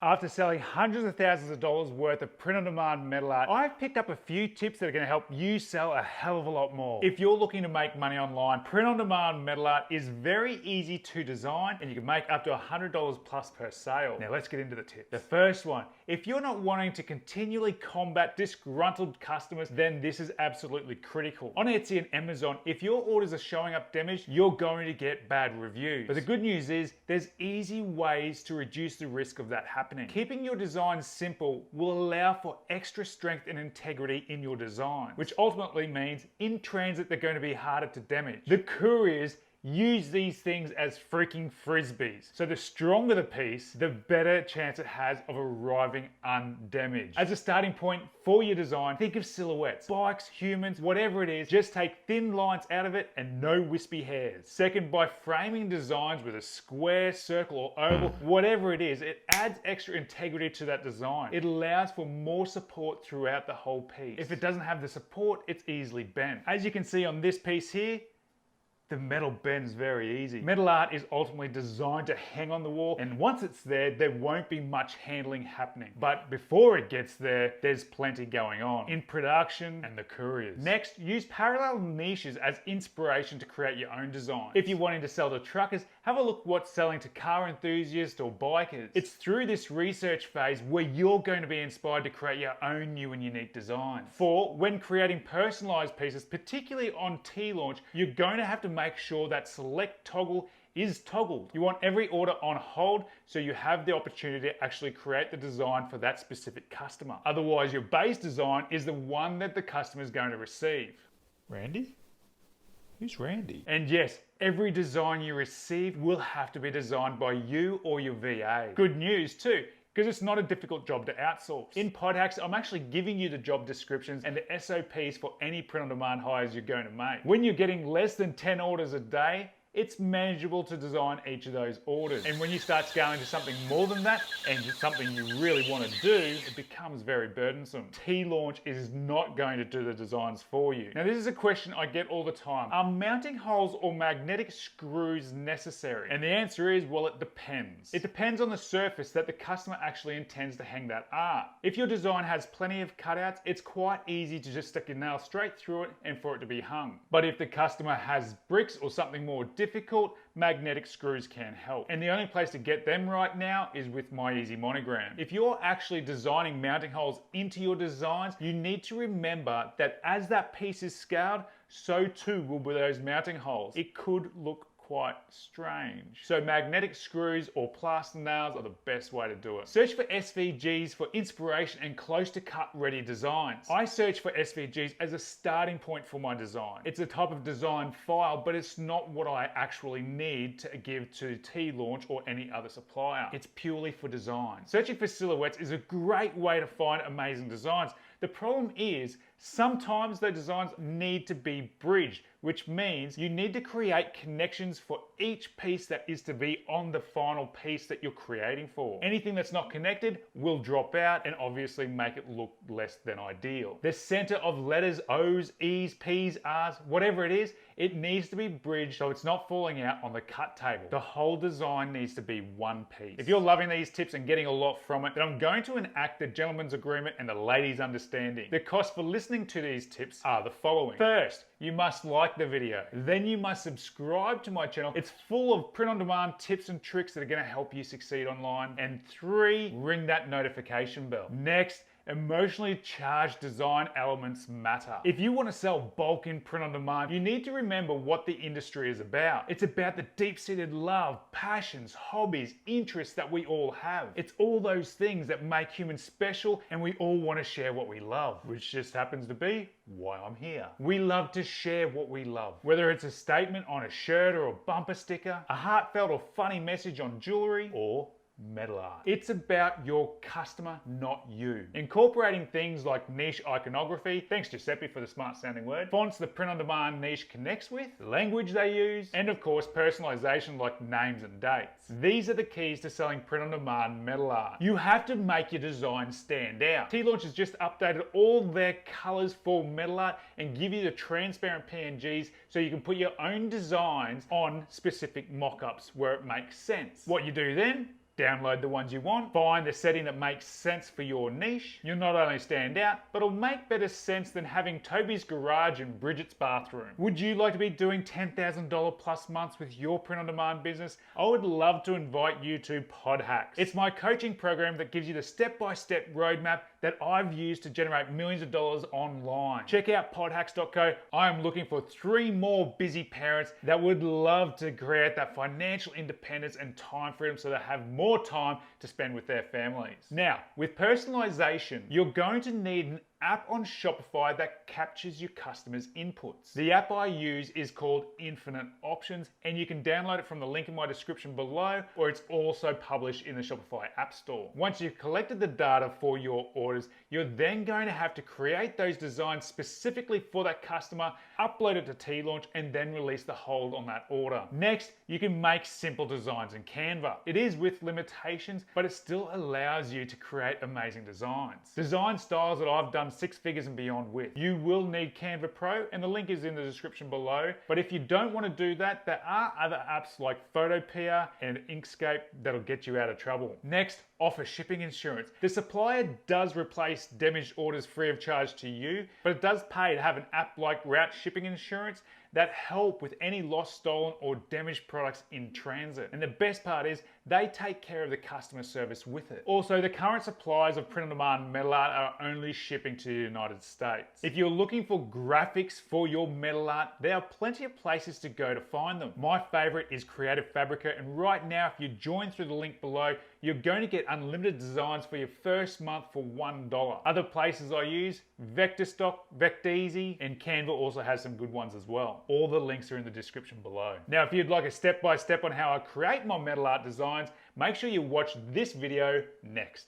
After selling hundreds of thousands of dollars worth of print-on-demand metal art, I've picked up a few tips that are going to help you sell a hell of a lot more. If you're looking to make money online, print-on-demand metal art is very easy to design and you can make up to $100 plus per sale. Now let's get into the tips. The first one, if you're not wanting to continually combat disgruntled customers, then this is absolutely critical. On Etsy and Amazon, if your orders are showing up damaged, you're going to get bad reviews. But the good news is there's easy ways to reduce the risk of that happening. Keeping your design simple will allow for extra strength and integrity in your design, which ultimately means in transit they're going to be harder to damage. The couriers use these things as freaking frisbees. So the stronger the piece, the better chance it has of arriving undamaged. As a starting point for your design, think of silhouettes, bikes, humans, whatever it is, just take thin lines out of it and no wispy hairs. Second, by framing designs with a square, circle, or oval, whatever it is, it adds extra integrity to that design. It allows for more support throughout the whole piece. If it doesn't have the support, it's easily bent. As you can see on this piece here, the metal bends very easy. Metal art is ultimately designed to hang on the wall, and once it's there won't be much handling happening. But before it gets there, there's plenty going on in production and the couriers. Next, use parallel niches as inspiration to create your own design. If you're wanting to sell to truckers, have a look what's selling to car enthusiasts or bikers. It's through this research phase where you're going to be inspired to create your own new and unique design. 4, when creating personalized pieces, particularly on T-Launch, you're going to have to make sure that select toggle is toggled. You want every order on hold so you have the opportunity to actually create the design for that specific customer. Otherwise, your base design is the one that the customer is going to receive. Randy? Who's Randy? And yes, every design you receive will have to be designed by you or your VA. Good news too, because it's not a difficult job to outsource. In PodHacks, I'm actually giving you the job descriptions and the SOPs for any print-on-demand hires you're going to make. When you're getting less than 10 orders a day, it's manageable to design each of those orders. And when you start scaling to something more than that, and something you really want to do, it becomes very burdensome. T-Launch is not going to do the designs for you. Now, this is a question I get all the time. Are mounting holes or magnetic screws necessary? And the answer is, well, it depends. It depends on the surface that the customer actually intends to hang that art. If your design has plenty of cutouts, it's quite easy to just stick your nail straight through it and for it to be hung. But if the customer has bricks or something more difficult, magnetic screws can help. And the only place to get them right now is with My Easy Monogram. If you're actually designing mounting holes into your designs, you need to remember that as that piece is scaled, so too will be those mounting holes. It could look quite strange. So magnetic screws or plaster nails are the best way to do it. Search for SVGs for inspiration and close to cut ready designs. I search for SVGs as a starting point for my design. It's a type of design file, but it's not what I actually need to give to T-Launch or any other supplier. It's purely for design. Searching for silhouettes is a great way to find amazing designs. The problem is, sometimes the designs need to be bridged, which means you need to create connections for each piece that is to be on the final piece that you're creating for. Anything that's not connected will drop out and obviously make it look less than ideal. The center of letters, O's, E's, P's, R's, whatever it is, it needs to be bridged so it's not falling out on the cut table. The whole design needs to be one piece. If you're loving these tips and getting a lot from it, then I'm going to enact the gentleman's agreement and the lady's understanding. The cost for listening to these tips are the following. First, you must like the video. Then you must subscribe to my channel. It's full of print-on-demand tips and tricks that are going to help you succeed online. And 3, ring that notification bell. Next, emotionally charged design elements matter. If you want to sell bulk in print-on-demand, you need to remember what the industry is about. It's about the deep-seated love, passions, hobbies, interests that we all have. It's all those things that make humans special, and we all want to share what we love, which just happens to be why I'm here. We love to share what we love, whether it's a statement on a shirt or a bumper sticker, a heartfelt or funny message on jewelry, or metal art. It's about your customer, not you. Incorporating things like niche iconography, thanks Giuseppe for the smart sounding word, fonts the print-on-demand niche connects with, the language they use, and of course personalization like names and dates. These are the keys to selling print-on-demand metal art. You have to make your design stand out. T-Launch has just updated all their colors for metal art and give you the transparent PNGs so you can put your own designs on specific mock-ups where it makes sense. What you do then Download the ones you want, find the setting that makes sense for your niche. You'll not only stand out, but it'll make better sense than having Toby's garage and Bridget's bathroom. Would you like to be doing $10,000 plus months with your print-on-demand business? I would love to invite you to PodHacks. It's my coaching program that gives you the step-by-step roadmap that I've used to generate millions of dollars online. Check out podhacks.co. I am looking for 3 more busy parents that would love to create that financial independence and time freedom so they have more time to spend with their families. Now, with personalization, you're going to need an app on Shopify that captures your customers' inputs. The app I use is called Infinite Options, and you can download it from the link in my description below, or it's also published in the Shopify App Store. Once you've collected the data for your orders, you're then going to have to create those designs specifically for that customer, upload it to T-Launch, and then release the hold on that order. Next, you can make simple designs in Canva. It is with limitations, but it still allows you to create amazing designs. Design styles that I've done 6 figures and beyond with. You will need Canva Pro, and the link is in the description below. But if you don't want to do that, there are other apps like Photopea and Inkscape that'll get you out of trouble. Next, offer shipping insurance. The supplier does replace damaged orders free of charge to you, but it does pay to have an app like Route Shipping Insurance that help with any lost, stolen, or damaged products in transit. And the best part is they take care of the customer service with it. Also, the current suppliers of print-on-demand metal art are only shipping to the United States. If you're looking for graphics for your metal art, there are plenty of places to go to find them. My favorite is Creative Fabrica, and right now, if you join through the link below, you're going to get unlimited designs for your first month for $1. Other places I use, Vectorstock, Vecteezy, and Canva also has some good ones as well. All the links are in the description below. Now, if you'd like a step-by-step on how I create my metal art designs, make sure you watch this video next.